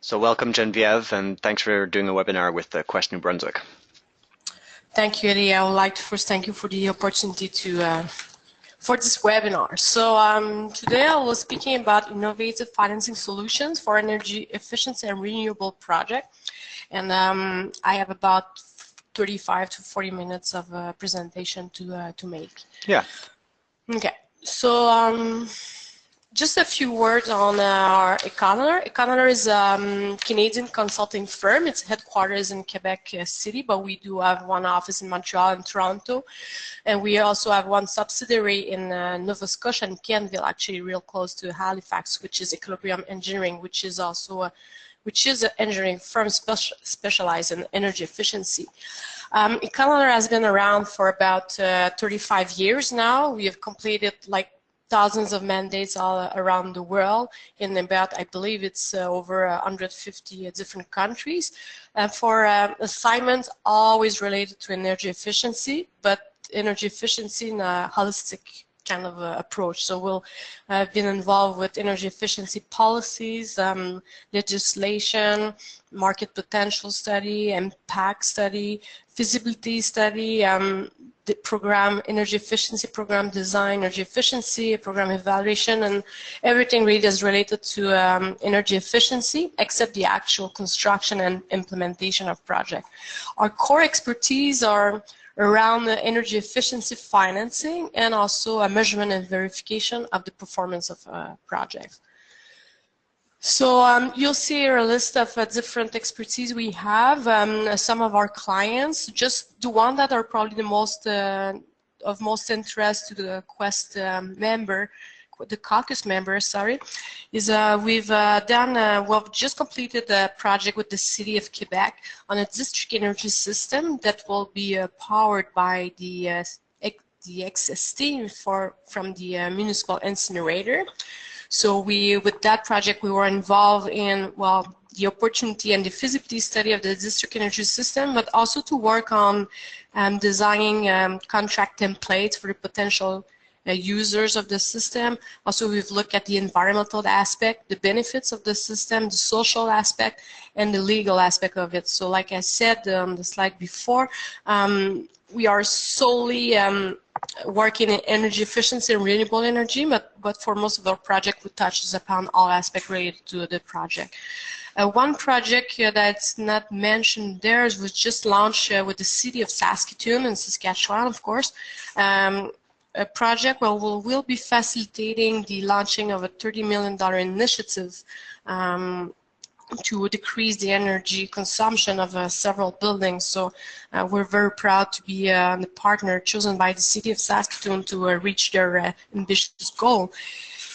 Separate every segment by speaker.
Speaker 1: So welcome, Genevieve, and thanks for doing a webinar with Quest New Brunswick.
Speaker 2: Thank you, Eddie. I would like to first thank you for the opportunity to for this webinar. So today I was speaking about innovative financing solutions for energy efficiency and renewable project, and I have about 35 to 40 minutes of presentation to make.
Speaker 1: Yeah.
Speaker 2: Okay. So just a few words on our Econoler. Econoler is a Canadian consulting firm. Its headquarters in Quebec City, but we do have one office in Montreal and Toronto. And we also have one subsidiary in Nova Scotia and Kenville, actually real close to Halifax, which is Equilibrium Engineering, which is also an engineering firm specialized in energy efficiency. Econoler has been around for about 35 years now. We have completed like thousands of mandates all around the world in about, I believe it's over 150 different countries, for assignments always related to energy efficiency, but energy efficiency in a holistic kind of approach. So we'll have been involved with energy efficiency policies, legislation, market potential study, impact study, feasibility study, the program, energy efficiency program design, energy efficiency, program evaluation, and everything really is related to energy efficiency, except the actual construction and implementation of project. Our core expertise are around the energy efficiency financing and also a measurement and verification of the performance of projects. So you'll see here a list of different expertise we have. Some of our clients, just the one that are probably the most of most interest to the Quest member, the caucus member, sorry, is we've just completed a project with the City of Quebec on a district energy system that will be powered by the excess steam from the municipal incinerator. So with that project, we were involved in, well, the opportunity and the feasibility study of the district energy system, but also to work on designing contract templates for the potential users of the system. Also, we've looked at the environmental aspect, the benefits of the system, the social aspect, and the legal aspect of it. So like I said on the slide before, we are solely working in energy efficiency and renewable energy, but for most of our project, we touches upon all aspects related to the project. One project that's not mentioned there was just launched with the City of Saskatoon in Saskatchewan, of course. A project where we'll be facilitating the launching of a $30 million initiative to decrease the energy consumption of several buildings. So we're very proud to be the partner chosen by the City of Saskatoon to reach their ambitious goal.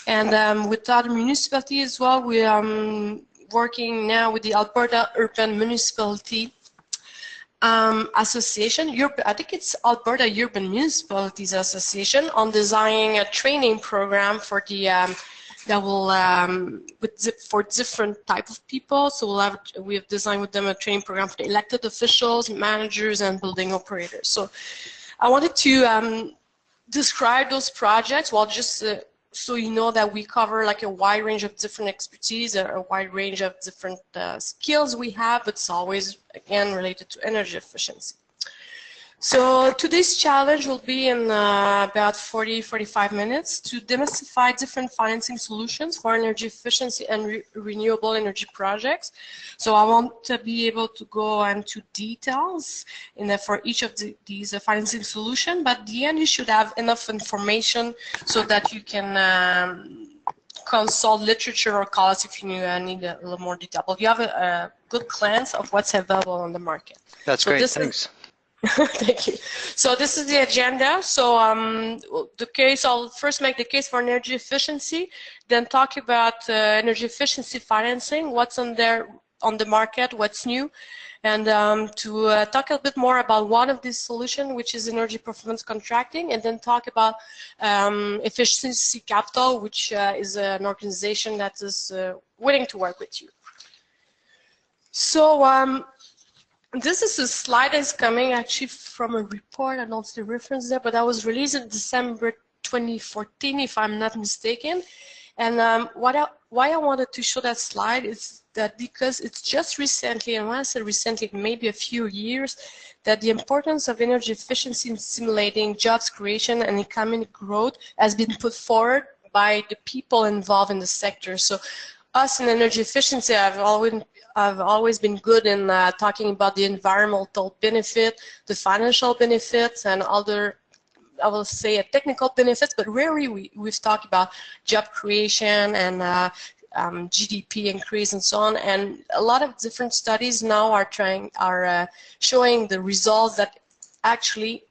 Speaker 2: And with other municipalities as well, we are working now with the Alberta Urban Municipality Association, I think it's Alberta Urban Municipalities Association, on designing a training program for the that will for different type of people. So we have designed with them a training program for the elected officials, managers, and building operators. So I wanted to describe those projects, well, just so you know that we cover like a wide range of different expertise, a wide range of different skills we have, but it's always, again, related to energy efficiency. So today's challenge will be in about 40-45 minutes to demystify different financing solutions for energy efficiency and renewable energy projects. So I won't be able to go into details for each of these financing solutions, but at the end you should have enough information so that you can consult literature or call us if you need a little more detail. But you have a good glance of what's available on the market.
Speaker 1: That's great, thanks.
Speaker 2: Thank you. So this is the agenda. So I'll first make the case for energy efficiency, then talk about energy efficiency financing, what's on the market, what's new, and to talk a bit more about one of these solutions, which is energy performance contracting, and then talk about efficiency capital, which is an organization that is willing to work with you. So this is a slide that's coming actually from a report. I don't see the reference there, but that was released in December 2014, if I'm not mistaken. And what why I wanted to show that slide is that because it's just recently, and when I say recently, maybe a few years, that the importance of energy efficiency in stimulating jobs creation and economic growth has been put forward by the people involved in the sector. So us in energy efficiency, I've always been good in talking about the environmental benefit, the financial benefits, and other, I will say, technical benefits, but rarely we've talked about job creation and GDP increase and so on. And a lot of different studies now are showing the results that actually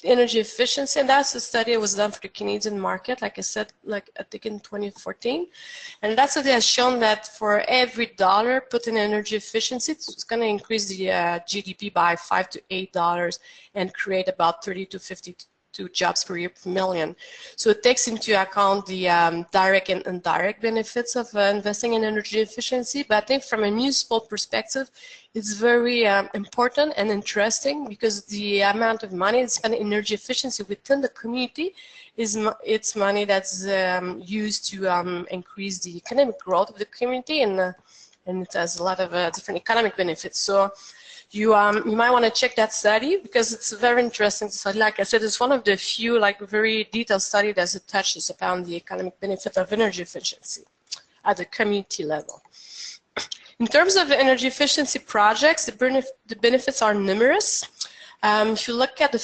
Speaker 2: energy efficiency, and that's a study that was done for the Canadian market, like I said, like I think in 2014, and that study has shown that for every dollar put in energy efficiency, it's going to increase the GDP by $5 to $8 and create about 30 to 52 jobs per year per million. So it takes into account the direct and indirect benefits of investing in energy efficiency, but I think from a municipal perspective, it's very important and interesting because the amount of money that's spent in energy efficiency within the community it's money that's used to increase the economic growth of the community, and it has a lot of different economic benefits. So you might want to check that study because it's a very interesting study. Like I said, it's one of the few very detailed studies that touches upon the economic benefit of energy efficiency at the community level. In terms of energy efficiency projects, the benefits are numerous. If you look at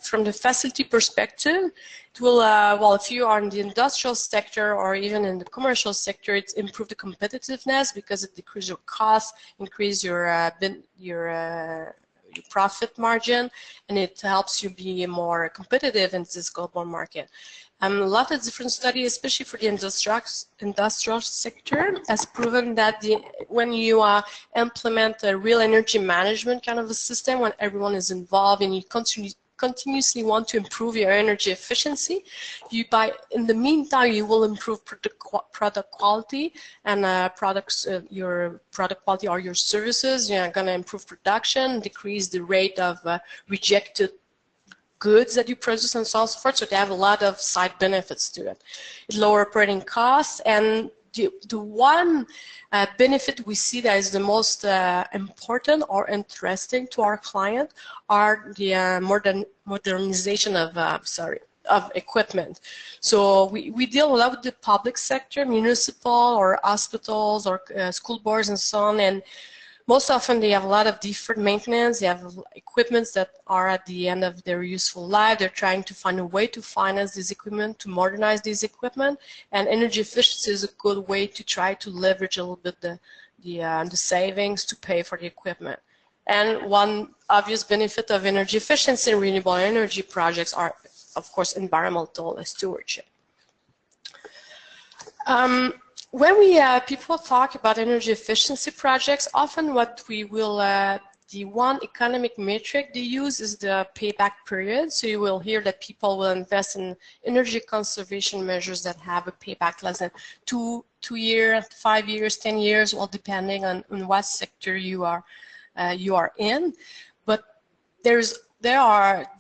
Speaker 2: from the facility perspective, it will, well, if you are in the industrial sector or even in the commercial sector, it's improve the competitiveness because it decreases your costs, increase your profit margin, and it helps you be more competitive in this global market. A lot of different studies, especially for the industrial sector, has proven that when you implement a real energy management kind of a system, when everyone is involved and you continuously want to improve your energy efficiency, in the meantime, you will improve product quality and your product quality or your services. You're going to improve production, decrease the rate of rejected goods that you produce and so forth, so they have a lot of side benefits to it. It lowers operating costs, and the one benefit we see that is the most important or interesting to our client are the modernization of equipment. So we deal a lot with the public sector, municipal or hospitals or school boards and so on, and most often they have a lot of deferred maintenance. They have equipments that are at the end of their useful life. They're trying to find a way to finance this equipment, to modernize this equipment, and energy efficiency is a good way to try to leverage a little bit the savings to pay for the equipment. And one obvious benefit of energy efficiency and renewable energy projects are, of course, environmental stewardship. When people talk about energy efficiency projects, often what we will, the one economic metric they use is the payback period. So you will hear that people will invest in energy conservation measures that have a payback less than 2 years, 5 years, 10 years, well, depending on what sector you are in. But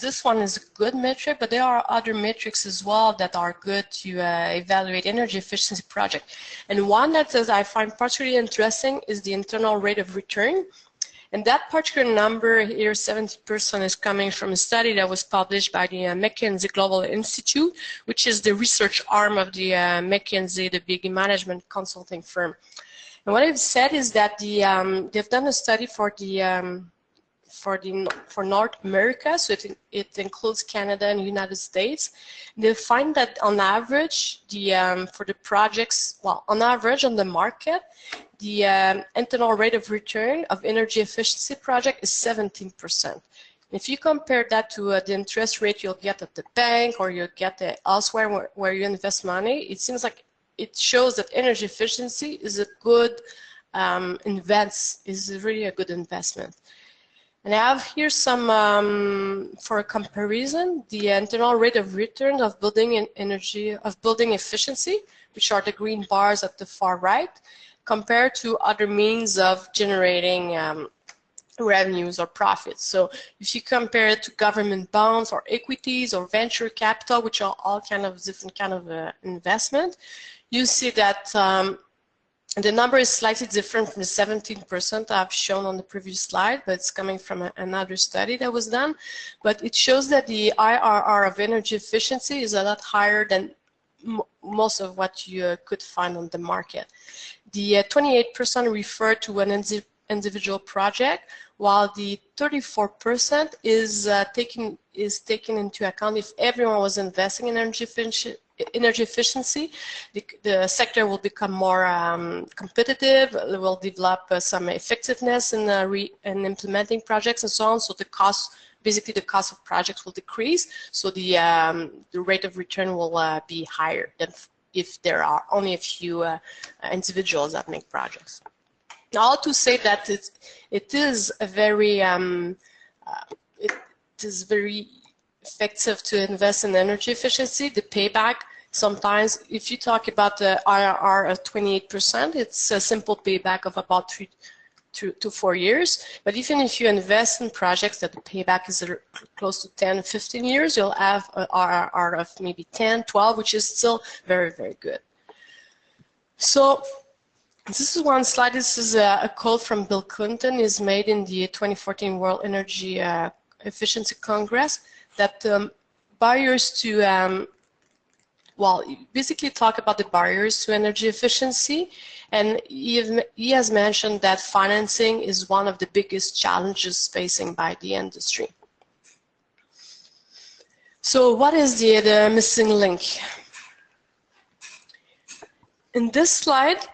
Speaker 2: this one is a good metric, but there are other metrics as well that are good to evaluate energy efficiency project. And one that I find particularly interesting is the internal rate of return. And that particular number here, 70%, is coming from a study that was published by the McKinsey Global Institute, which is the research arm of the McKinsey, the big management consulting firm. And what they've said is that they've done a study for North America, so it includes Canada and United States. They find that on average, for the projects, well, on average on the market, the internal rate of return of energy efficiency project is 17%. If you compare that to the interest rate you'll get at the bank or you'll get elsewhere where you invest money, it seems like it shows that energy efficiency is a good is really a good investment. And I have here some, for a comparison, the internal rate of return of building efficiency, which are the green bars at the far right, compared to other means of generating revenues or profits. So if you compare it to government bonds or equities or venture capital, which are all kind of different kind of investment, you see that The number is slightly different from the 17% I've shown on the previous slide, but it's coming from another study that was done. But it shows that the IRR of energy efficiency is a lot higher than most of what you could find on the market. The 28% refer to an individual project, while the 34% is taken into account if everyone was investing in energy efficiency. The sector will become more competitive. It will develop some effectiveness in implementing projects and so on. So the cost, basically the cost of projects will decrease. So the rate of return will be higher than if there are only a few individuals that make projects. Now, to say that it is a very it is very effective to invest in energy efficiency. The payback, sometimes, if you talk about the IRR of 28%, it's a simple payback of about 3 to 4 years. But even if you invest in projects that the payback is close to 10, 15 years, you'll have an IRR of maybe 10, 12, which is still very, very good. So this is one slide. This is a quote from Bill Clinton. Is made in the 2014 World Energy Efficiency Congress, that barriers to well, basically talk about the barriers to energy efficiency, and he has mentioned that financing is one of the biggest challenges facing by the industry. So what is the missing link? In this slide,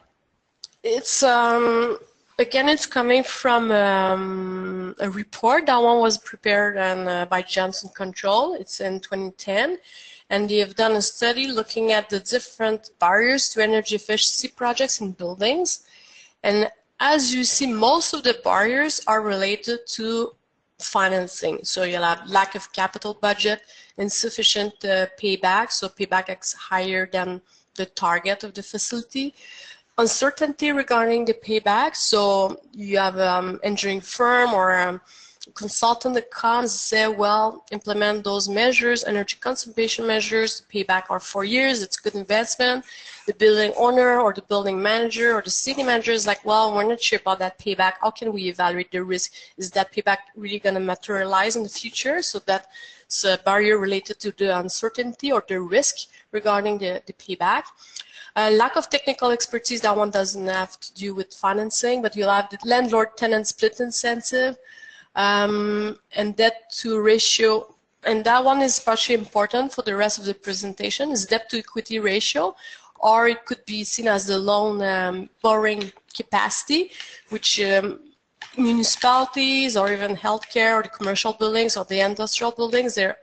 Speaker 2: it's again, it's coming from a report. That one was prepared by Johnson Control. It's in 2010. And they have done a study looking at the different barriers to energy efficiency projects in buildings. And as you see, most of the barriers are related to financing. So you'll have lack of capital budget, insufficient payback, so payback is higher than the target of the facility. Uncertainty regarding the payback, so you have an engineering firm or consultant that comes and say, well, implement those measures, energy conservation measures, payback are 4 years, it's good investment. The building owner or the building manager or the city manager is like, well, we're not sure about that payback. How can we evaluate the risk? Is that payback really going to materialize in the future? So that's a barrier related to the uncertainty or the risk regarding the payback. Lack of technical expertise, that one doesn't have to do with financing, but you'll have the landlord-tenant split incentive, and debt-to ratio, and that one is partially important for the rest of the presentation, is debt-to-equity ratio, or it could be seen as the loan borrowing capacity, which municipalities or even healthcare or the commercial buildings or the industrial buildings, there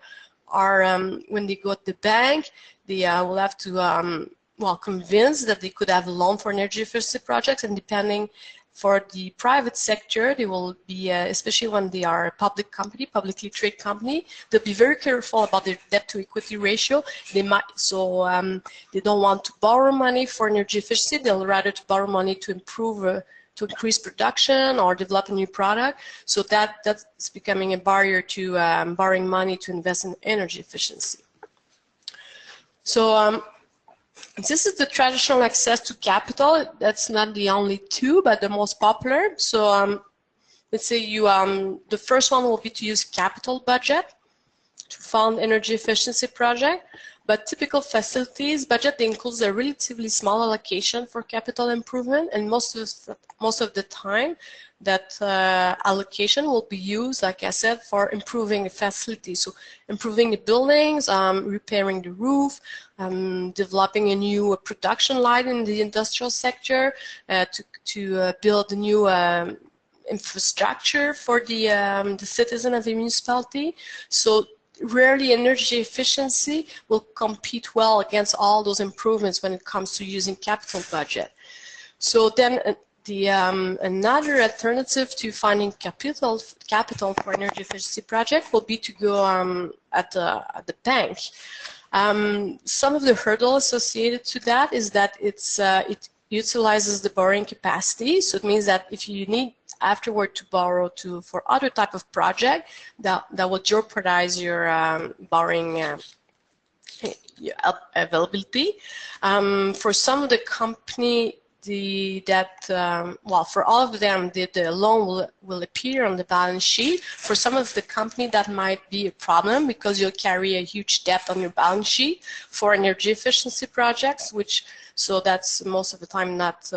Speaker 2: are, when they go to the bank, they will have to well, convinced that they could have a loan for energy efficiency projects, and depending for the private sector, they will be, especially when they are a public company, publicly traded company, they'll be very careful about their debt to equity ratio. They might, so they don't want to borrow money for energy efficiency, they'll rather to borrow money to improve, to increase production or develop a new product. So that's becoming a barrier to borrowing money to invest in energy efficiency. So this is the traditional access to capital. That's not the only two, but the most popular. So let's say you, the first one will be to use capital budget to fund energy efficiency project. But typical facilities budget includes a relatively small allocation for capital improvement, and most of the time that allocation will be used, like I said, for improving the facility. So improving the buildings, repairing the roof, developing a new production line in the industrial sector, to build a new infrastructure for the citizen of the municipality. So rarely energy efficiency will compete well against all those improvements when it comes to using capital budget. So then another alternative to finding capital for energy efficiency project will be to go at the bank. Some of the hurdles associated to that is that it utilizes the borrowing capacity. So it means that if you need afterward to borrow for other type of project, that will jeopardize your borrowing availability. For some of the company well, for all of them, the loan will appear on the balance sheet. For some of the company, that might be a problem because you'll carry a huge debt on your balance sheet for energy efficiency projects, so that's most of the time not,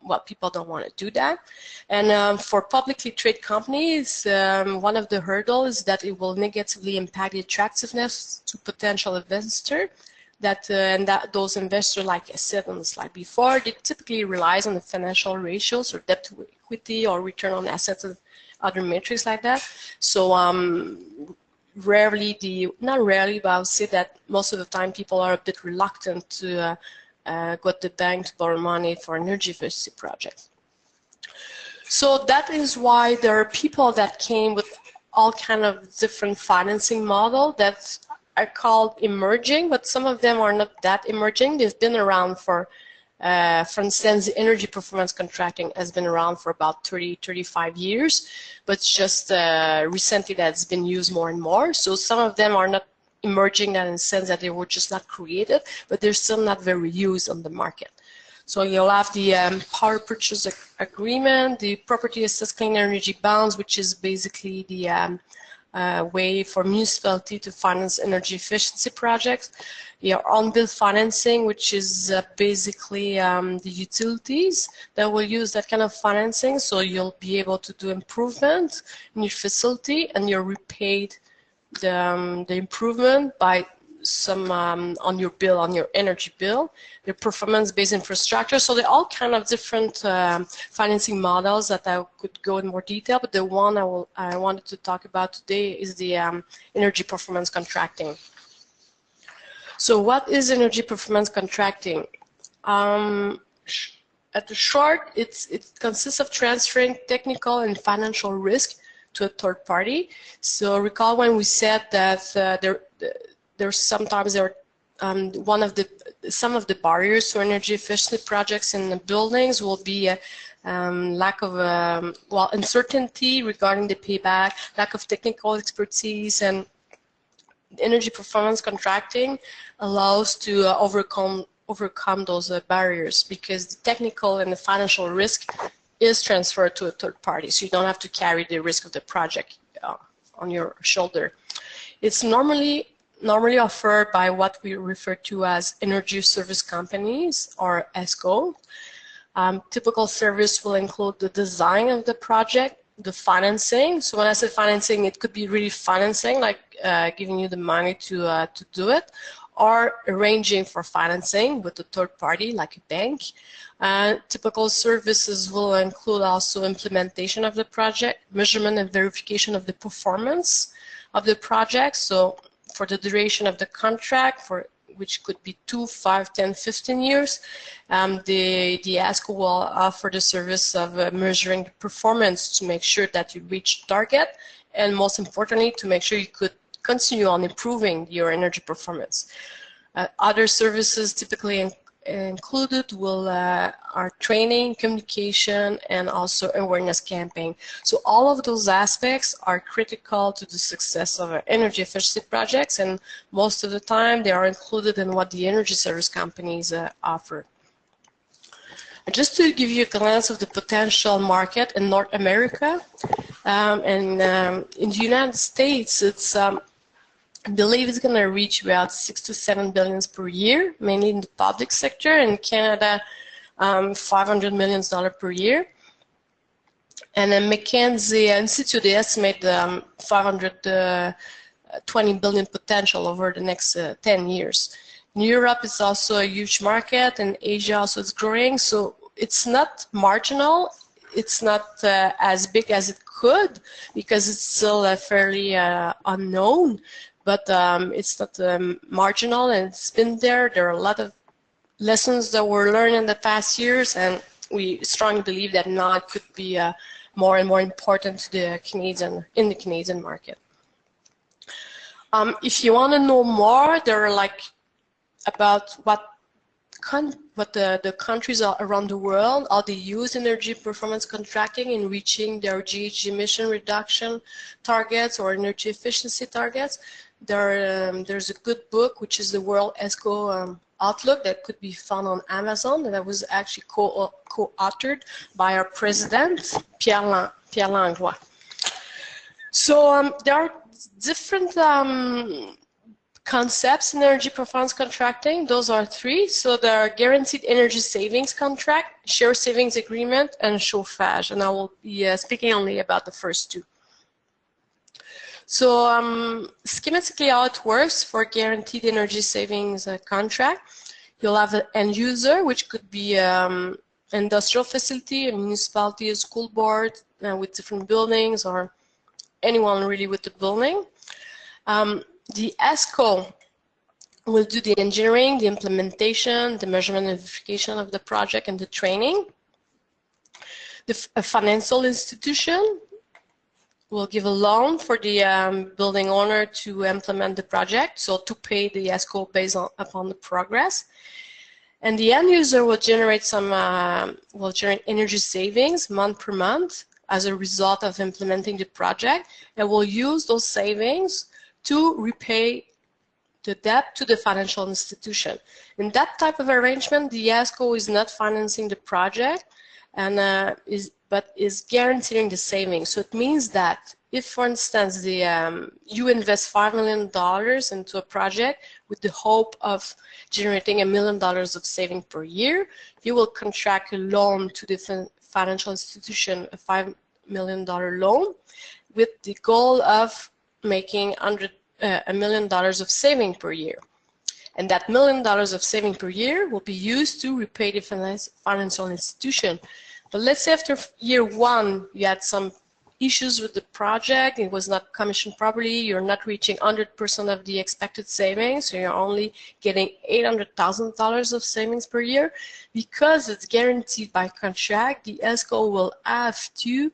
Speaker 2: well, people don't want to do that. And for publicly traded companies, one of the hurdles is that it will negatively impact the attractiveness to potential investors. Those investors, like I said on the slide before, they typically relies on the financial ratios or debt to equity or return on assets and other metrics like that. So not rarely, but I would say that most of the time people are a bit reluctant to go to the bank to borrow money for energy efficiency projects. So that is why there are people that came with all kind of different financing model that are called emerging, but some of them are not that emerging. They've been around for instance, energy performance contracting has been around for about 35 years, but just recently that's been used more and more. So some of them are not emerging in the sense that they were just not created, but they're still not very used on the market. So you'll have the power purchase agreement, the property assessed clean energy bonds, which is basically the way for municipality to finance energy efficiency projects. Your on-bill financing, which is basically the utilities that will use that kind of financing. So you'll be able to do improvement in your facility, and you're repaid the improvement by some on your bill, on your energy bill. The performance-based infrastructure. So they're all kind of different financing models that I could go in more detail, but the one I wanted to talk about today is the energy performance contracting. So what is energy performance contracting? At the short, it consists of transferring technical and financial risk to a third party. So recall when we said that some of the barriers to energy efficiency projects in the buildings will be lack of uncertainty regarding the payback, lack of technical expertise, and energy performance contracting allows to overcome those barriers, because the technical and the financial risk is transferred to a third party, so you don't have to carry the risk of the project on your shoulder. It's normally offered by what we refer to as energy service companies, or ESCO. Typical service will include the design of the project, the financing. So when I say financing, it could be really financing, like giving you the money to do it, or arranging for financing with a third party, like a bank. Typical services will include also implementation of the project, measurement and verification of the performance of the project. So for the duration of the contract, which could be 2, 5, 10, 15 years, the ESCO will offer the service of measuring the performance to make sure that you reach target, and most importantly, to make sure you could continue on improving your energy performance. Other services typically included are training, communication, and also awareness campaign. So all of those aspects are critical to the success of energy efficiency projects, and most of the time they are included in what the energy service companies offer. Just to give you a glance of the potential market in North America, and in the United States, it's I believe it's going to reach about 6 to 7 billions per year, mainly in the public sector. In Canada, $500 million per year. And then McKinsey Institute, they estimate 520 billion potential over the next 10 years. In Europe, it's also a huge market, and Asia also is growing. So it's not marginal. It's not as big as it could, because it's still fairly unknown. But it's not marginal, and it's been there. There are a lot of lessons that were learned in the past years, and we strongly believe that now it could be more and more important to the Canadian market. If you want to know more, there are about what the countries around the world, how they use energy performance contracting in reaching their GHG emission reduction targets or energy efficiency targets. There's a good book, which is the World ESCO Outlook that could be found on Amazon, that was actually co-authored by our president, Pierre Langlois. So there are different concepts in energy performance contracting. Those are three. So there are guaranteed energy savings contract, share savings agreement, and chauffage. And I will be speaking only about the first two. So schematically how it works for guaranteed energy savings contract, you'll have an end user, which could be industrial facility, a municipality, a school board with different buildings, or anyone really with the building. The ESCO will do the engineering, the implementation, the measurement and verification of the project, and the training. A financial institution will give a loan for the building owner to implement the project, so to pay the ESCO based upon the progress. And the end user will generate energy savings month per month as a result of implementing the project, and will use those savings to repay the debt to the financial institution. In that type of arrangement, the ESCO is not financing the project, and but is guaranteeing the savings. So it means that if, for instance, you invest $5 million into a project with the hope of generating $1 million of saving per year, you will contract a loan to the financial institution, a $5 million loan, with the goal of making $1 million of saving per year. And that $1 million of saving per year will be used to repay the financial institution. But let's say after year one, you had some issues with the project, it was not commissioned properly, you're not reaching 100% of the expected savings, so you're only getting $800,000 of savings per year. Because it's guaranteed by contract, the ESCO will have to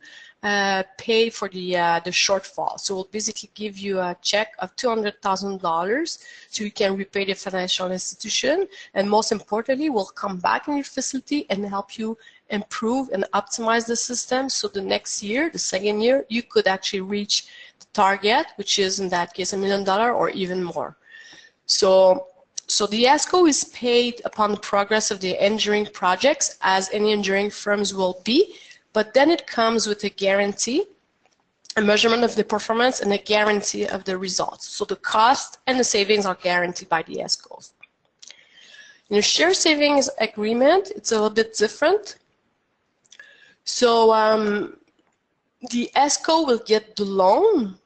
Speaker 2: pay for the shortfall. So we'll basically give you a check of $200,000 so you can repay the financial institution, and most importantly, we'll come back in your facility and help you improve and optimize the system, so the next year, the second year, you could actually reach the target, which is in that case $1 million or even more. So the ESCO is paid upon the progress of the engineering projects, as any engineering firms will be, but then it comes with a guarantee, a measurement of the performance, and a guarantee of the results. So the cost and the savings are guaranteed by the ESCOs. In a share savings agreement, it's a little bit different. So the ESCO will get the loan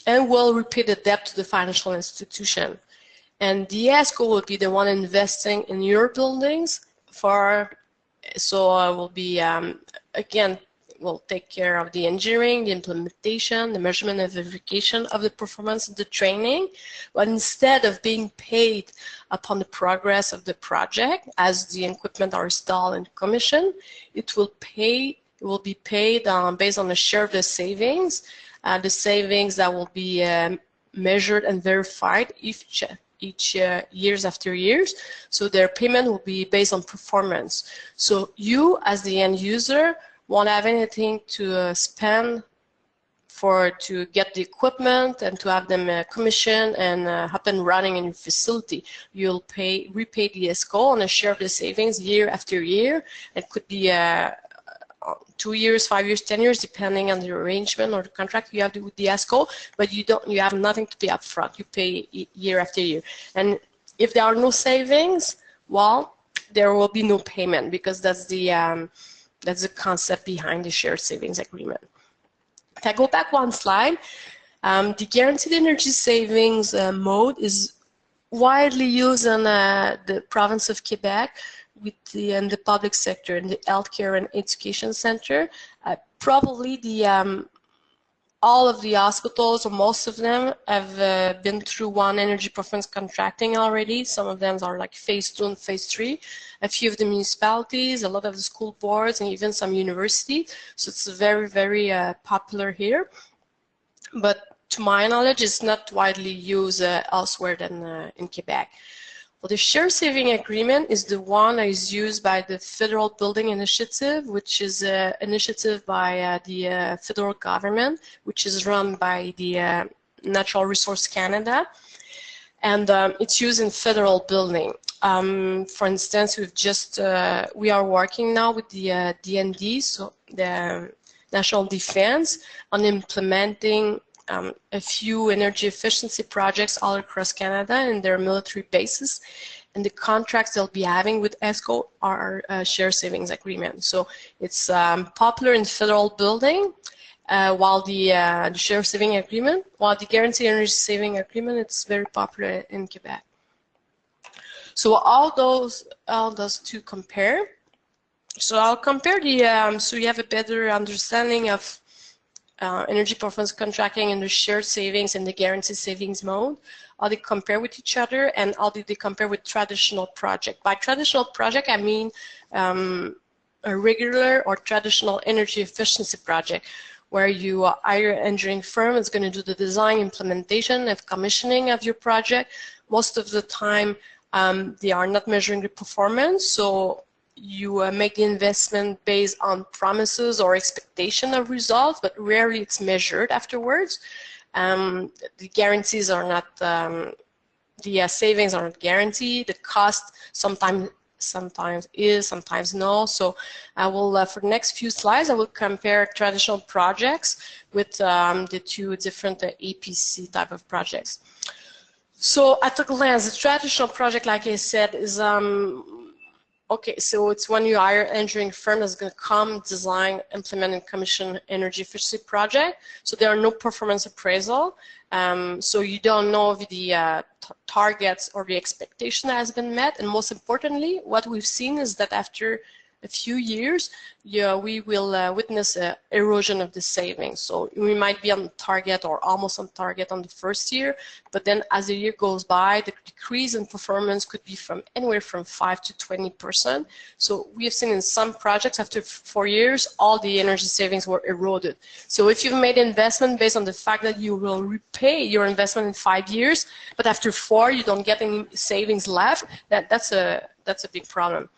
Speaker 2: and will repay the debt to the financial institution. And the ESCO will be the one investing in your buildings will be, again, will take care of the engineering, the implementation, the measurement and verification of the performance of the training. But instead of being paid upon the progress of the project, as the equipment are installed and commissioned, it will be paid based on a share of the savings that will be measured and verified each years after years. So their payment will be based on performance. So you, as the end user, won't have anything to spend to get the equipment and to have them commissioned and up and running in your facility. You'll repay the ESCO on a share of the savings year after year. It could be 2 years, 5 years, 10 years, depending on the arrangement or the contract you have with the ESCO, but you have nothing to pay up front. You pay year after year. And if there are no savings, well, there will be no payment, because that's the concept behind the shared savings agreement. If I go back one slide, the guaranteed energy savings mode is widely used in the province of Quebec, in the public sector, in the healthcare and education center. Probably all of the hospitals, or most of them, have been through one energy performance contracting already. Some of them are like phase 2 and phase 3. A few of the municipalities, a lot of the school boards, and even some universities. So it's very, very popular here. But to my knowledge, it's not widely used elsewhere than in Quebec. Well, the share saving agreement is the one that is used by the Federal Building Initiative, which is an initiative by the federal government, which is run by the Natural Resource Canada. and it's used in federal building. For instance, we are working now with the DND, so the National Defense, on implementing a few energy efficiency projects all across Canada in their military bases. And the contracts they'll be having with ESCO are share savings agreements. So it's popular in federal building, while the share saving agreement, while the guaranteed energy saving agreement, it's very popular in Quebec. So all those two compare. So I'll compare the, so you have a better understanding of energy performance contracting and the shared savings and the guaranteed savings mode. How they compare with each other, and how do they compare with traditional project. By traditional project, I mean a regular or traditional energy efficiency project, where you hire an engineering firm is going to do the design, implementation, and commissioning of your project. Most of the time, they are not measuring the performance, so you make the investment based on promises or expectation of results, but rarely it's measured afterwards. The guarantees are not, the savings are not guaranteed. The cost sometimes is, sometimes no. So I will, for the next few slides, I will compare traditional projects with the two different APC type of projects. So at a glance, the traditional project, like I said, is okay, so it's when you hire an engineering firm that's going to come, design, implement, and commission energy efficiency project. So there are no performance appraisal. So you don't know if the targets or the expectation has been met. And most importantly, what we've seen is that after a few years, we will witness an erosion of the savings. So we might be on target or almost on target on the first year, but then as the year goes by, the decrease in performance could be from anywhere from 5 to 20%. So we have seen in some projects after 4 years, all the energy savings were eroded. So if you've made investment based on the fact that you will repay your investment in 5 years, but after 4 you don't get any savings left, that's a big problem.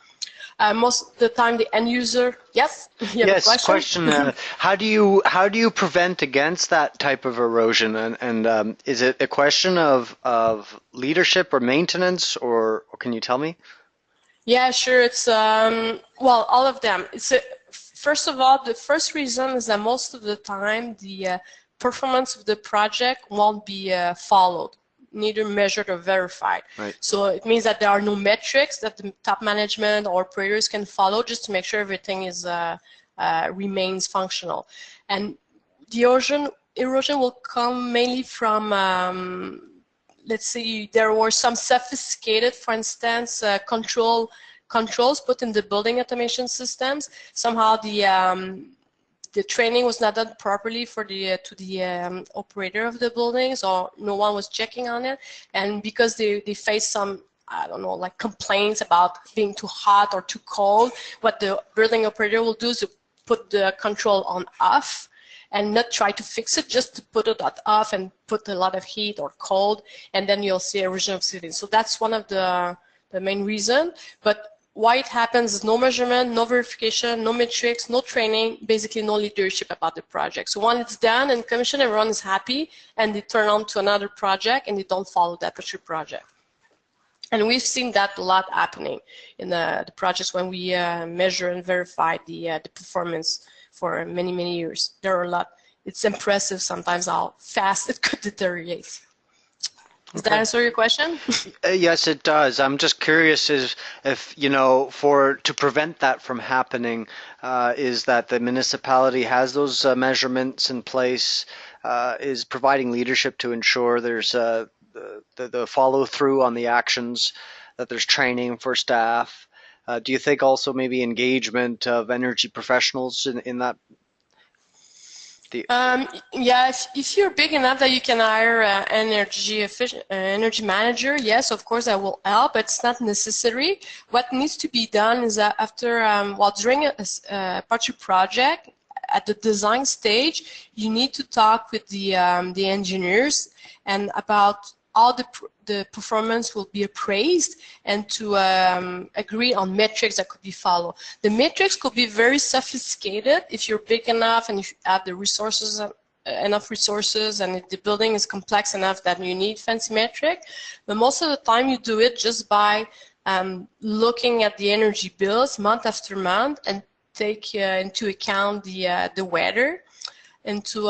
Speaker 2: Most of the time, the end user. Yes, you have a question.
Speaker 1: How do you prevent against that type of erosion? And is it a question of leadership or maintenance, or can you tell me?
Speaker 2: Yeah, sure. It's well, all of them. First of all, the first reason is that most of the time the performance of the project won't be followed, neither measured or verified.
Speaker 1: Right.
Speaker 2: So it means that there are no metrics that the top management or operators can follow just to make sure everything is remains functional. And the erosion will come mainly from, let's see, there were some sophisticated, for instance, controls put in the building automation systems. Somehow the training was not done properly for the operator of the buildings, or no one was checking on it, and because they faced some, I don't know, like complaints about being too hot or too cold, what the building operator will do is to put the control on off and not try to fix it, just to put it at off and put a lot of heat or cold, and then you'll see erosion of ceilings. So that's one of the main reason. But why it happens is no measurement, no verification, no metrics, no training, basically no leadership about the project. So when it's done and commissioned, everyone is happy, and they turn on to another project and they don't follow that particular project. And we've seen that a lot happening in the projects when we measure and verify the performance for many, many years. There are a lot. It's impressive sometimes how fast it could deteriorate. Does that answer your question?
Speaker 1: Yes, it does. I'm just curious if you know, to prevent that from happening, is that the municipality has those measurements in place, is providing leadership to ensure there's the follow through on the actions, that there's training for staff. Do you think also maybe engagement of energy professionals in that?
Speaker 2: Yeah, if you're big enough that you can hire an energy manager, yes, of course that will help, but it's not necessary. What needs to be done is that after, during a particular project, at the design stage, you need to talk with the engineers and about how the performance will be appraised, and to agree on metrics that could be followed. The metrics could be very sophisticated if you're big enough and if you have the resources enough resources and if the building is complex enough that you need fancy metric. But most of the time you do it just by looking at the energy bills month after month and take into account the weather into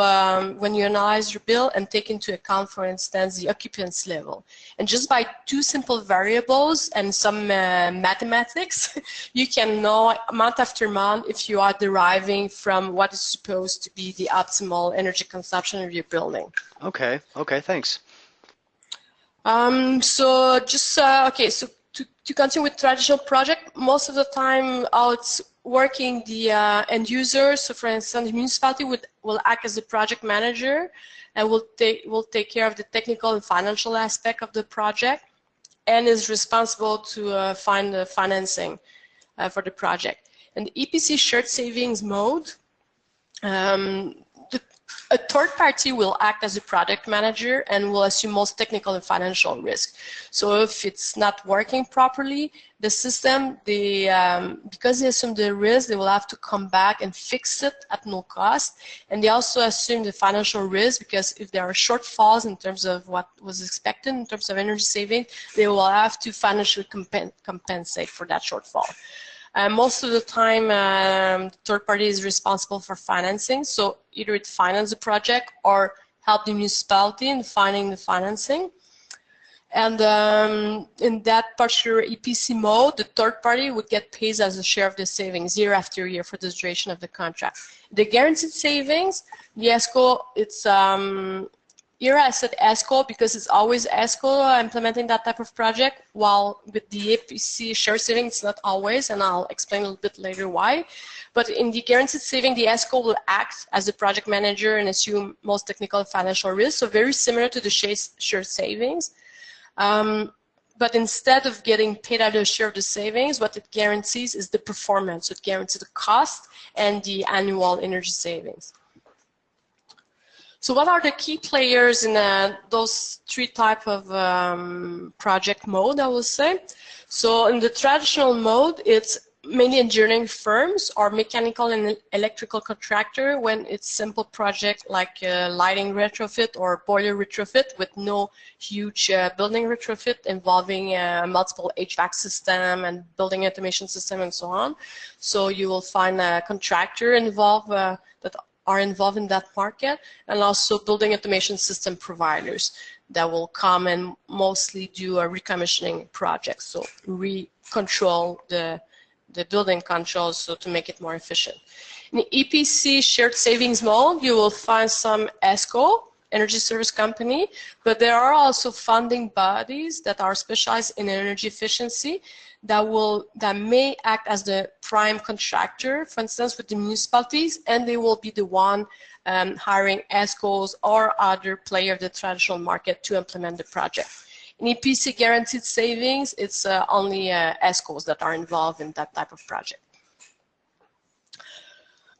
Speaker 2: when you analyze your bill and take into account, for instance, the occupancy level. And just by two simple variables and some mathematics, you can know month after month if you are deriving from what is supposed to be the optimal energy consumption of your building.
Speaker 1: Okay, okay, thanks.
Speaker 2: So just, okay, so to continue with traditional project, most of the time how it's working, the end user, so for instance, the municipality will act as the project manager and will take care of the technical and financial aspect of the project and is responsible to find the financing for the project. In the EPC shared savings mode, a third party will act as a project manager and will assume most technical and financial risk. So if it's not working properly, the system, because they assume the risk, they will have to come back and fix it at no cost. And they also assume the financial risk because if there are shortfalls in terms of what was expected in terms of energy saving, they will have to financially compensate for that shortfall. Most of the time, the third party is responsible for financing, so either it finances the project or help the municipality in finding the financing. And in that particular EPC mode, the third party would get paid as a share of the savings year after year for the duration of the contract. The guaranteed savings, the ESCO, it's here I said ESCO because it's always ESCO implementing that type of project, while with the EPC shared saving, it's not always, and I'll explain a little bit later why. But in the guaranteed saving, the ESCO will act as the project manager and assume most technical and financial risk, so very similar to the shared savings. But instead of getting paid out a share of the savings, what it guarantees is the performance. So it guarantees the cost and the annual energy savings. So what are the key players in those three type of project mode, I will say? So in the traditional mode, it's mainly engineering firms or mechanical and electrical contractor when it's simple project like lighting retrofit or boiler retrofit with no huge building retrofit involving multiple HVAC system and building automation system and so on. So you will find a contractor involved that are involved in that market, and also building automation system providers that will come and mostly do a recommissioning project, so control the building controls so to make it more efficient. In the EPC shared savings mode, you will find some ESCO, energy service company, but there are also funding bodies that are specialized in energy efficiency that may act as the prime contractor, for instance, with the municipalities, and they will be the one hiring ESCOs or other player of the traditional market to implement the project. In EPC guaranteed savings, it's only ESCOs that are involved in that type of project.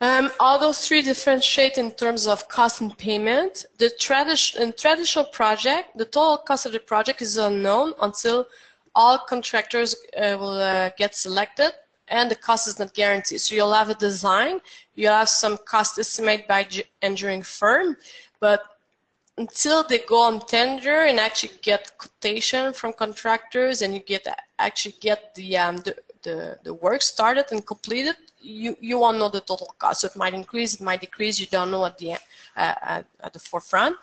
Speaker 2: All those three differentiate in terms of cost and payment. In traditional project, the total cost of the project is unknown until all contractors will get selected and the cost is not guaranteed. So you'll have a design, you'll have some cost estimate by engineering firm, but until they go on tender and actually get quotation from contractors and you actually get the work started and completed, you won't know the total cost. So it might increase, it might decrease, you don't know at the forefront.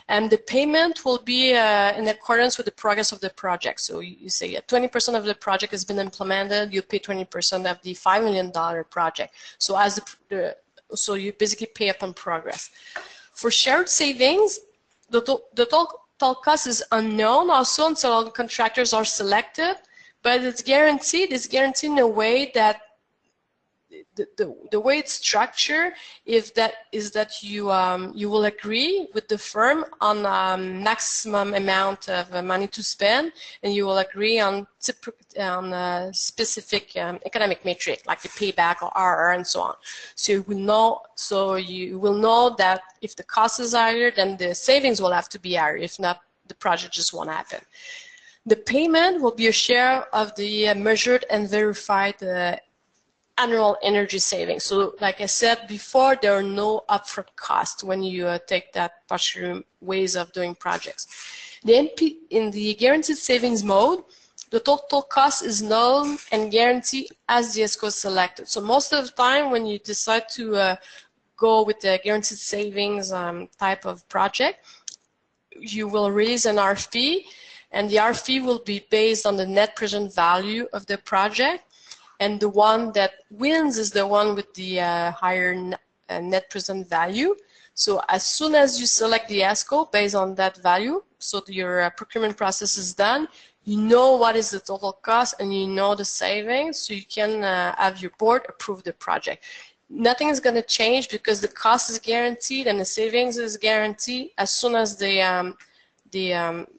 Speaker 2: And the payment will be in accordance with the progress of the project. So you say 20% of the project has been implemented, you pay 20% of the $5 million project. So so you basically pay upon progress. For shared savings, the total cost is unknown also until all the contractors are selected, but it's guaranteed. It's guaranteed in a way that the way it's structured is that you will agree with the firm on maximum amount of money to spend, and you will agree on a specific economic metric like the payback or RR and so on. So you will know that if the cost is higher, then the savings will have to be higher. If not, the project just won't happen. The payment will be a share of the measured and verified annual energy savings. So like I said before, there are no upfront costs when you take that partial ways of doing projects. In the guaranteed savings mode, the total cost is known and guaranteed as the ESCO is selected. So most of the time when you decide to go with the guaranteed savings type of project, you will release an RFP, and the RFP will be based on the net present value of the project, and the one that wins is the one with the higher net present value. So as soon as you select the ESCO based on that value, so your procurement process is done, you know what is the total cost and you know the savings, so you can have your board approve the project. Nothing is going to change because the cost is guaranteed and the savings is guaranteed as soon as they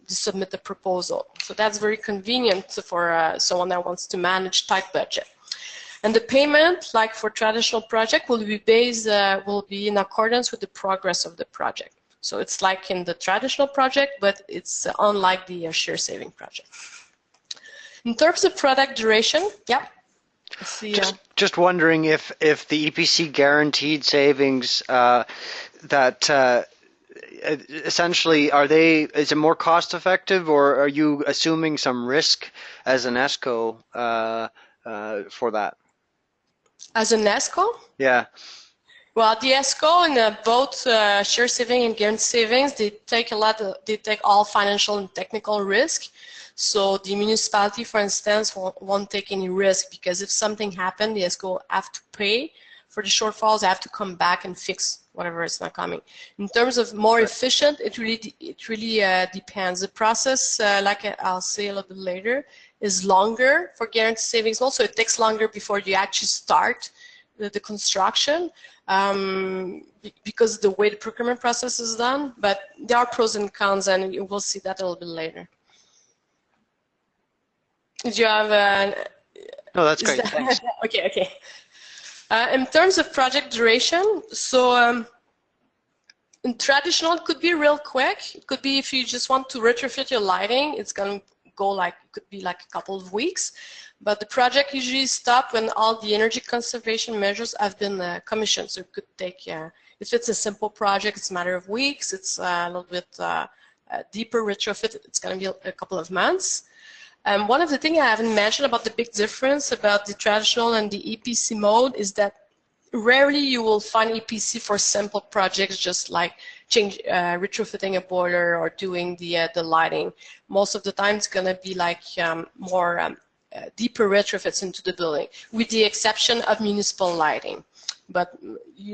Speaker 2: submit the proposal. So that's very convenient for someone that wants to manage tight budget. And the payment, like for traditional project, will be in accordance with the progress of the project. So it's like in the traditional project, but it's unlike the share saving project. In terms of product duration, yeah.
Speaker 1: Just wondering if the EPC guaranteed savings that essentially is it more cost effective, or are you assuming some risk as an ESCO for that?
Speaker 2: As an ESCO?
Speaker 1: Yeah.
Speaker 2: Well, the ESCO in both share saving and guaranteed savings, they take all financial and technical risk. So the municipality, for instance, won't take any risk, because if something happened, the ESCO have to pay for the shortfalls. They have to come back and fix whatever is not coming. In terms of more efficient, it really depends. The process, like I'll say a little bit later, is longer for guaranteed savings. Also, it takes longer before you actually start the construction, because of the way the procurement process is done. But there are pros and cons, and we'll see that a little bit later. Did you have
Speaker 1: No, that's great. Thanks.
Speaker 2: Okay. In terms of project duration, so in traditional, it could be real quick. It could be if you just want to retrofit your lighting, it's going to go it could be like a couple of weeks. But the project usually stops when all the energy conservation measures have been commissioned. So it could take, if it's a simple project, it's a matter of weeks. It's a little bit deeper retrofit, it's going to be a couple of months. One of the things I haven't mentioned about the big difference about the traditional and the EPC mode is that rarely you will find EPC for simple projects, just like retrofitting a boiler or doing the lighting. Most of the time it's going to be like more deeper retrofits into the building, with the exception of municipal lighting. But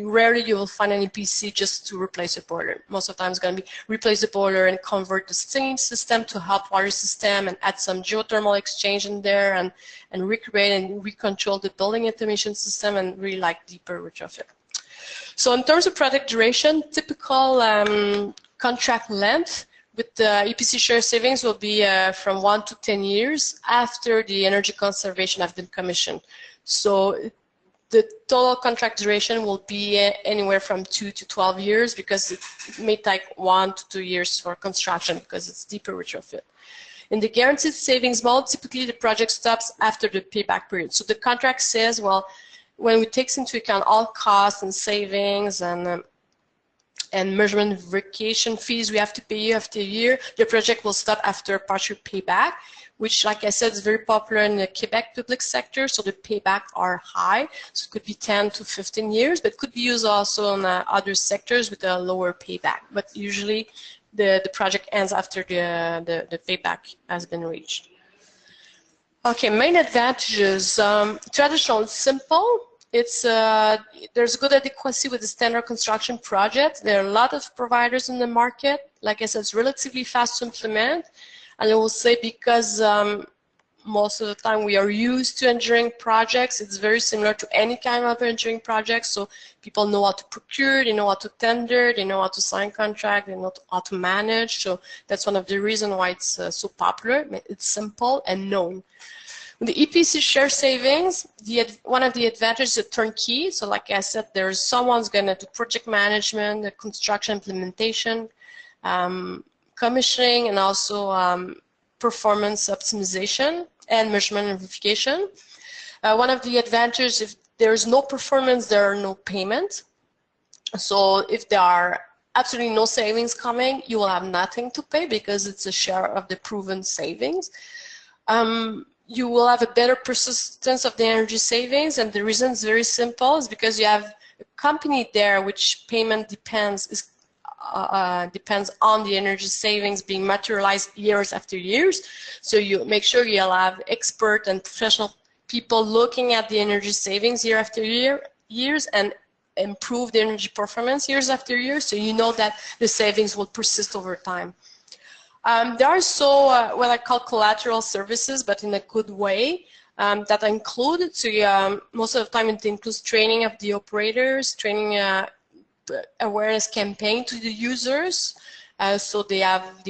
Speaker 2: rarely you will find an EPC just to replace a boiler. Most of the time it's going to be replace the boiler and convert the steam system to hot water system and add some geothermal exchange in there and recreate and recontrol the building automation system and really like deeper retrofit. So in terms of project duration, typical contract length with the EPC share savings will be from 1 to 10 years after the energy conservation has been commissioned. So the total contract duration will be anywhere from 2 to 12 years, because it may take 1 to 2 years for construction because it's deeper retrofit. In the guaranteed savings mode, typically the project stops after the payback period. So the contract says, well, when it takes into account all costs and savings and measurement verification fees we have to pay year after year, the project will stop after partial payback, which, like I said, is very popular in the Quebec public sector, so the payback are high. So it could be 10 to 15 years, but could be used also in other sectors with a lower payback. But usually the project ends after the payback has been reached. Okay, main advantages. Traditional is simple. There's good adequacy with the standard construction project. There are a lot of providers in the market. Like I said, it's relatively fast to implement. And I will say, because most of the time we are used to engineering projects, it's very similar to any kind of engineering project. So people know how to procure, they know how to tender, they know how to sign contract, they know how to manage. So that's one of the reasons why it's so popular. It's simple and known. With the EPC share savings, one of the advantages is turnkey. So like I said, there's someone's going to do project management, the construction implementation, commissioning, and also performance optimization and measurement and verification. One of the advantages there's no performance, there are no payments. So if there are absolutely no savings coming, you will have nothing to pay because it's a share of the proven savings. You will have a better persistence of the energy savings, and the reason is very simple, is because you have a company there which payment depends on the energy savings being materialized years after years. So you make sure you'll have expert and professional people looking at the energy savings year after years and improve the energy performance years after years, so you know that the savings will persist over time. There are also what I call collateral services, but in a good way, that are included. So most of the time it includes training of the operators, training awareness campaign to the users, so they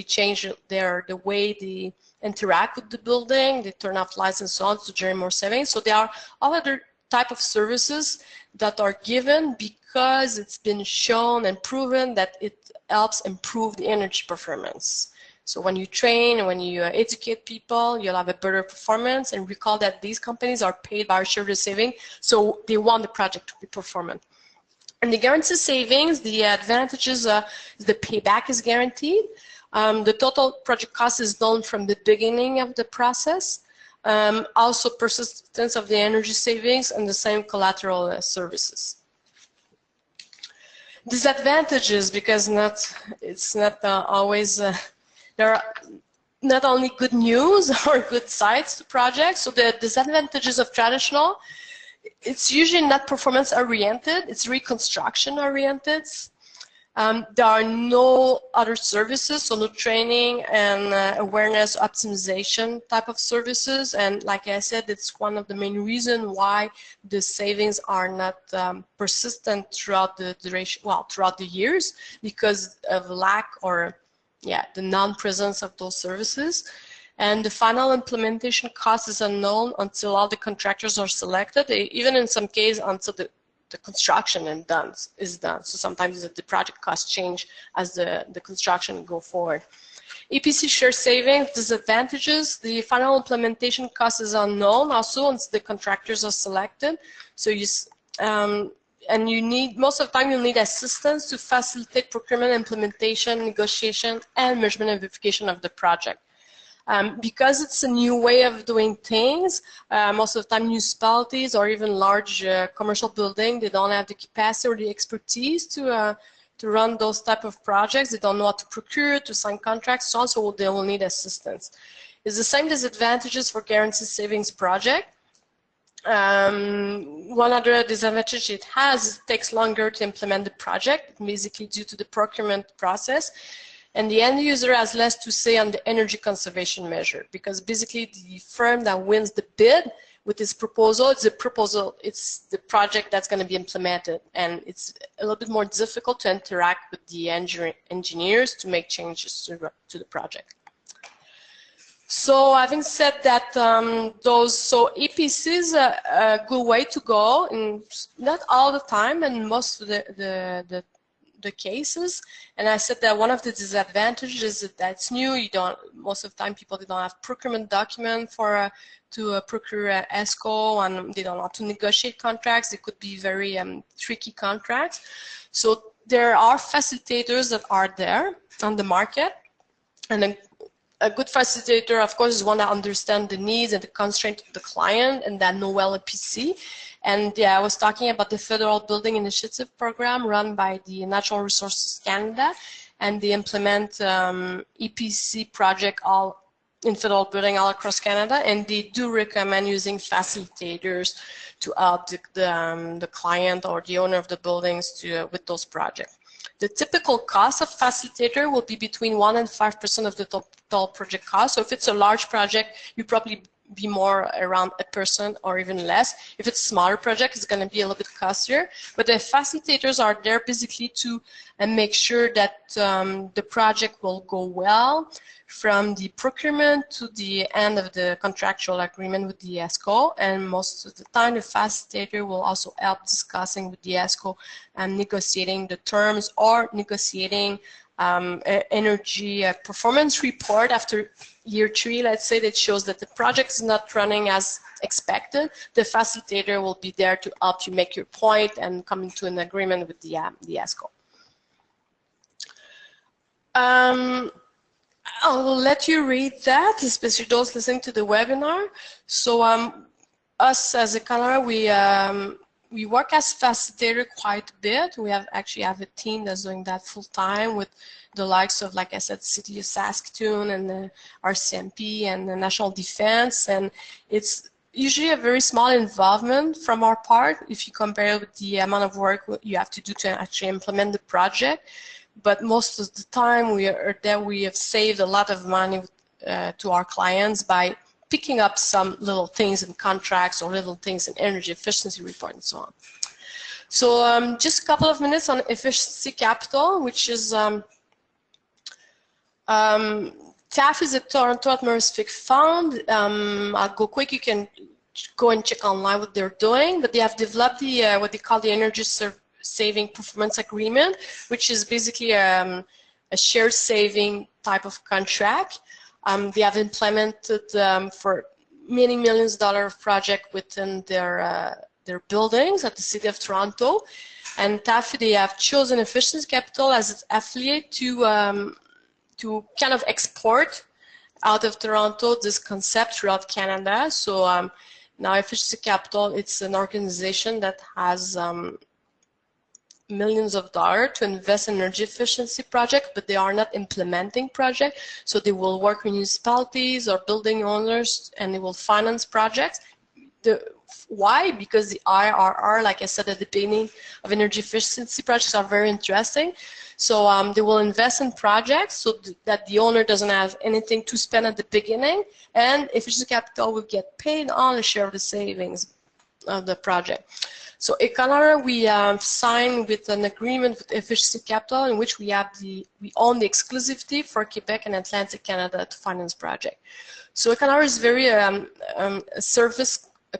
Speaker 2: change the way they interact with the building, they turn off lights and so on to generate more savings. So there are all other type of services that are given because it's been shown and proven that it helps improve the energy performance. So when you train and when you educate people, you'll have a better performance. And recall that these companies are paid by shareholder saving, so they want the project to be performant. And the guaranteed savings, the advantages, the payback is guaranteed. The total project cost is known from the beginning of the process. Also persistence of the energy savings and the same collateral services. Disadvantages, because it's not always, there are not only good news or good sides to projects. So the disadvantages of traditional, it's usually not performance oriented, it's reconstruction oriented. There are no other services, so no training and awareness optimization type of services. And like I said, it's one of the main reasons why the savings are not persistent throughout the duration, well, throughout the years, because of lack or, yeah, the non-presence of those services. And the final implementation cost is unknown until all the contractors are selected, even in some cases until the construction is done. So sometimes the project costs change as the construction go forward. EPC share savings, disadvantages, the final implementation cost is unknown also once the contractors are selected. So and you need, most of the time you'll need assistance to facilitate procurement, implementation, negotiation, and measurement and verification of the project. Because it's a new way of doing things, most of the time municipalities or even large commercial buildings, they don't have the capacity or the expertise to run those type of projects. They don't know how to procure, to sign contracts, so also they will need assistance. It's the same disadvantages for guaranteed savings project. One other disadvantage it has is it takes longer to implement the project, basically due to the procurement process. And the end user has less to say on the energy conservation measure, because basically the firm that wins the bid with this proposal, it's the project that's going to be implemented, and it's a little bit more difficult to interact with the engineers to make changes to the project. So having said that, so EPC is a good way to go, and not all the time, and most of the cases. And I said that one of the disadvantages is that it's new. You don't, most of the time people, they don't have procurement document for to procure ESCO, and they don't know how to negotiate contracts. They could be very tricky contracts. So there are facilitators that are there on the market, and a good facilitator, of course, is one that understands the needs and the constraints of the client and that know well EPC. And yeah, I was talking about the Federal Building Initiative Program run by the Natural Resources Canada, and they implement EPC project all in federal building all across Canada, and they do recommend using facilitators to help the client or the owner of the buildings with those projects. The typical cost of facilitator will be between 1% and 5% of the total project cost. So if it's a large project, you probably be more around 1% or even less. If it's a smaller project, it's going to be a little bit costlier. But the facilitators are there basically to make sure that the project will go well from the procurement to the end of the contractual agreement with the ESCO. And most of the time, the facilitator will also help discussing with the ESCO and negotiating the terms or negotiating energy performance report after year 3, let's say, that shows that the project is not running as expected, the facilitator will be there to help you make your point and come into an agreement with the ESCO. I'll let you read that, especially those listening to the webinar. So us as Econoler, we work as facilitator quite a bit. We actually have a team that's doing that full time with the likes of, like I said, City of Saskatoon and the RCMP and the National Defense, and it's usually a very small involvement from our part if you compare it with the amount of work you have to do to actually implement the project. But most of the time we have saved a lot of money to our clients by picking up some little things in contracts or little things in energy efficiency report and so on. So just a couple of minutes on efficiency capital, which is TAF is a Toronto Atmospheric Fund. I'll go quick. You can go and check online what they're doing, but they have developed the what they call the energy saving performance agreement, which is basically a shared saving type of contract. They have implemented for many millions of dollars of project within their buildings at the City of Toronto, and TAF, they have chosen Efficiency Capital as its affiliate to kind of export out of Toronto this concept throughout Canada. So now Efficiency Capital, it's an organization that has millions of dollars to invest in energy efficiency projects, but they are not implementing projects. So they will work with municipalities or building owners, and they will finance projects. Why? Because the IRR, like I said at the beginning, of energy efficiency projects are very interesting. So they will invest in projects so that the owner doesn't have anything to spend at the beginning, and Efficiency Capital will get paid on a share of the savings of the project. So Econoler, we signed with an agreement with Efficiency Capital in which we own the exclusivity for Quebec and Atlantic Canada to finance project. So Econoler is very a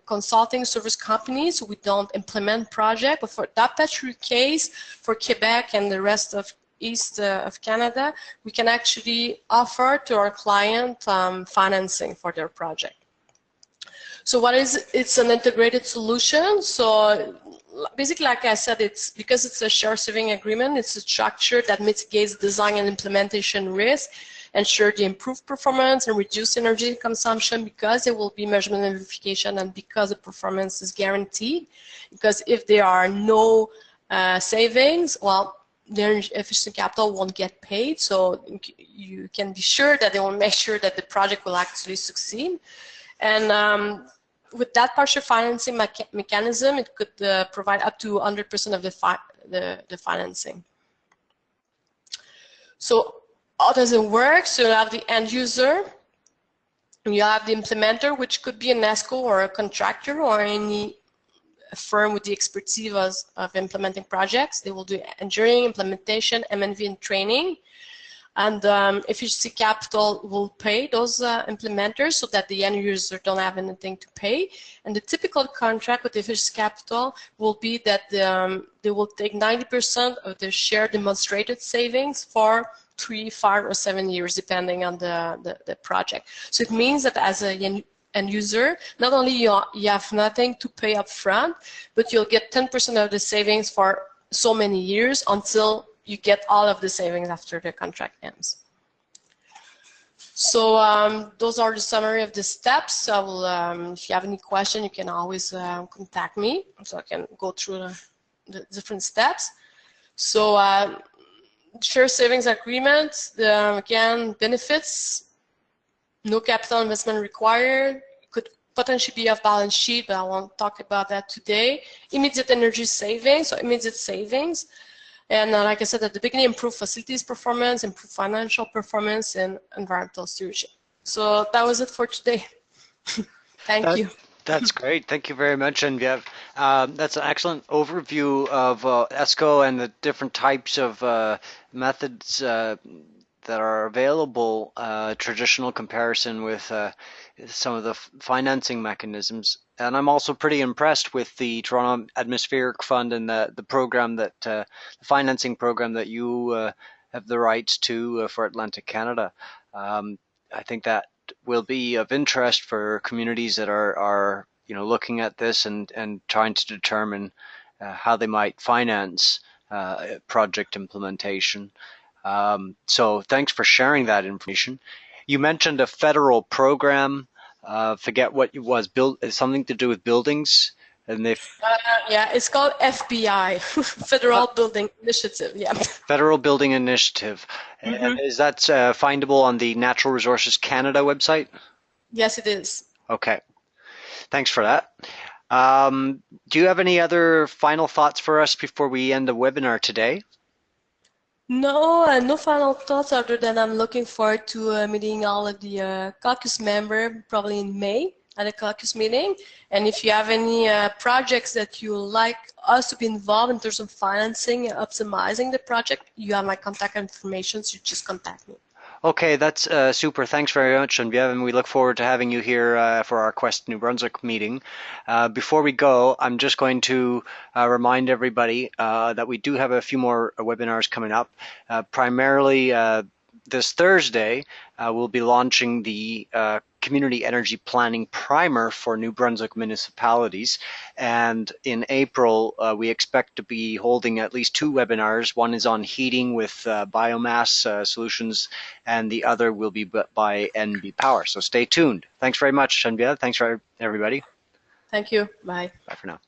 Speaker 2: consulting service company, so we don't implement project, but for that particular case, for Quebec and the rest of east of Canada, we can actually offer to our client financing for their project. So what is it? It's an integrated solution. So basically, like I said, it's because it's a share saving agreement, it's a structure that mitigates design and implementation risk, ensure the improved performance and reduce energy consumption because there will be measurement and verification, and because the performance is guaranteed. Because if there are no savings, well, the efficient capital won't get paid. So you can be sure that they will make sure that the project will actually succeed. And with that partial financing mechanism, it could provide up to 100% of the financing. So how does it work? So you have the end user, you have the implementer, which could be an ESCO or a contractor or any firm with the expertise of implementing projects. They will do engineering, implementation, M&V, and training. And Efficiency Capital will pay those implementers so that the end user don't have anything to pay. And the typical contract with Efficiency Capital will be that they will take 90% of the shared demonstrated savings for 3, 5, or 7 years, depending on the project. So it means that as a end user, not only you have nothing to pay up front, but you'll get 10% of the savings for so many years until you get all of the savings after the contract ends. So those are the summary of the steps. I will, if you have any question, you can always contact me, so I can go through the different steps. So share savings agreement, again, benefits, no capital investment required, could potentially be off balance sheet, but I won't talk about that today. Immediate energy savings, so immediate savings. And like I said at the beginning, improve facilities performance, improve financial performance, and environmental stewardship. So that was it for today. Thank you.
Speaker 1: That's great. Thank you very much, Geneviève. That's an excellent overview of ESCO and the different types of methods that are available, traditional comparison with some of the financing mechanisms. And I'm also pretty impressed with the Toronto Atmospheric Fund and the program that the financing program that you have the rights to for Atlantic Canada. Um, I think that will be of interest for communities that are looking at this and trying to determine how they might finance project implementation. So thanks for sharing that information. You mentioned a federal program. Forget what it was. Build something to do with buildings, and the
Speaker 2: Yeah, it's called FBI, Federal Building Initiative. Yeah.
Speaker 1: Federal Building Initiative. And
Speaker 2: Hmm.
Speaker 1: is that findable on the Natural Resources Canada website?
Speaker 2: Yes, it is.
Speaker 1: Okay, thanks for that. Do you have any other final thoughts for us before we end the webinar today?
Speaker 2: No, no final thoughts other than I'm looking forward to meeting all of the caucus member probably in May at a caucus meeting. And if you have any projects that you would like us to be involved in terms of financing and optimizing the project, you have my contact information, so just contact me.
Speaker 1: Okay, that's super. Thanks very much, Genevieve, and we look forward to having you here for our Quest New Brunswick meeting. Before we go, I'm just going to remind everybody that we do have a few more webinars coming up. Primarily this Thursday, we'll be launching the Community Energy Planning Primer for New Brunswick municipalities. And in April, we expect to be holding at least two webinars. One is on heating with biomass solutions, and the other will be by NB Power. So stay tuned. Thanks very much, Genevieve. Thanks for everybody.
Speaker 2: Thank you. Bye.
Speaker 1: Bye for now.